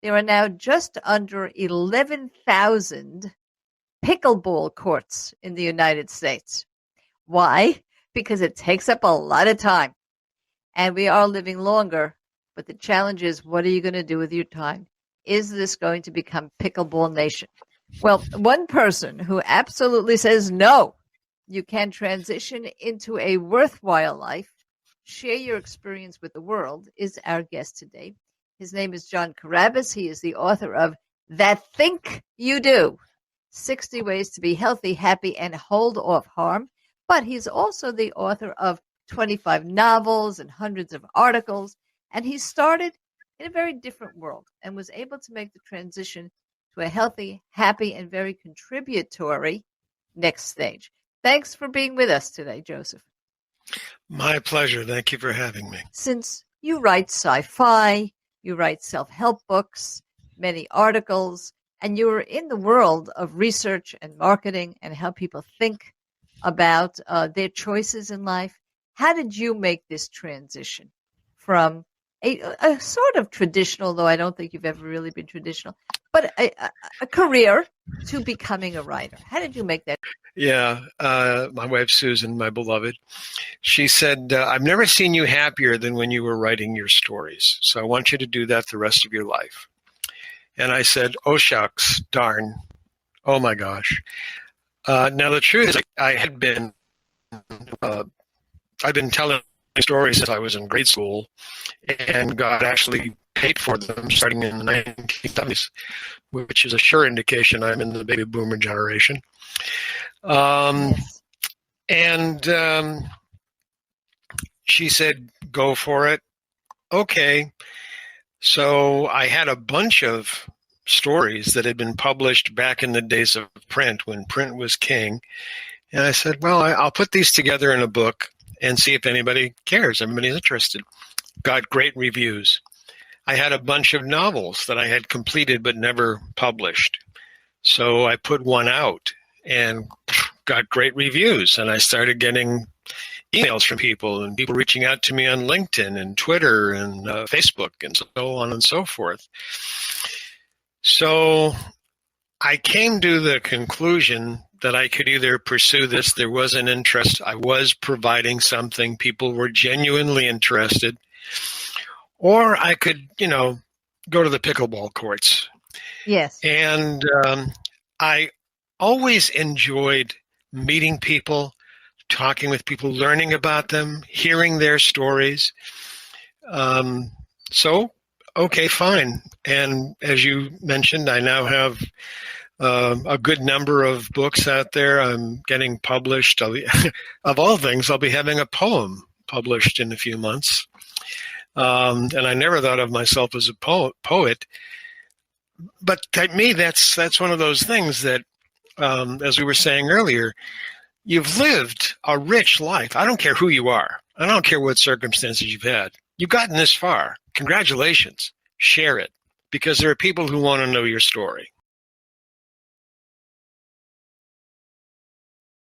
There are now just under 11,000 pickleball courts in the United States. Why? Because it takes up a lot of time. And we are living longer. But the challenge is, what are you going to do with your time? Is this going to become pickleball nation? Well, one person who absolutely says no, you can transition into a worthwhile life, share your experience with the world, is our guest today. His name is John Carribis. He is the author of That Think You Do, 60 Ways to Be Healthy, Happy, and Hold Off Harm. But he's also the author of 25 novels and hundreds of articles. And he started in a very different world and was able to make the transition to a healthy, happy, and very contributory next stage. Thanks for being with us today, Joseph. My pleasure. Thank you for having me. Since you write sci-fi, you write self-help books, many articles, and you're in the world of research and marketing and how people think about their choices in life, how did you make this transition from a sort of traditional, though I don't think you've ever really been traditional, but a career to becoming a writer? How did you make that? Yeah, my wife, Susan, my beloved, she said, I've never seen you happier than when you were writing your stories. So I want you to do that the rest of your life. And I said, oh, shucks, darn. Oh, my gosh. Now, the truth is I've been telling stories since I was in grade school, and God actually paid for them starting in the 1970s, which is a sure indication I'm in the baby boomer generation. Yes. And she said, go for it. Okay. So I had a bunch of stories that had been published back in the days of print, when print was king. And I said, well, I'll put these together in a book and see if anybody cares, everybody's interested. Got great reviews. I had a bunch of novels that I had completed but never published. So I put one out and got great reviews. And I started getting emails from people and people reaching out to me on LinkedIn and Twitter and Facebook and so on and so forth. So I came to the conclusion that I could either pursue this, there was an interest, I was providing something, people were genuinely interested, or I could, go to the pickleball courts. Yes. And I always enjoyed meeting people, talking with people, learning about them, hearing their stories. So, okay, fine. And as you mentioned, I now have a good number of books out there. I'm getting published. Of all things, I'll be having a poem published in a few months. And I never thought of myself as a poet. But to me, that's one of those things that, as we were saying earlier, you've lived a rich life. I don't care who you are. I don't care what circumstances you've had. You've gotten this far. Congratulations. Share it, because there are people who want to know your story.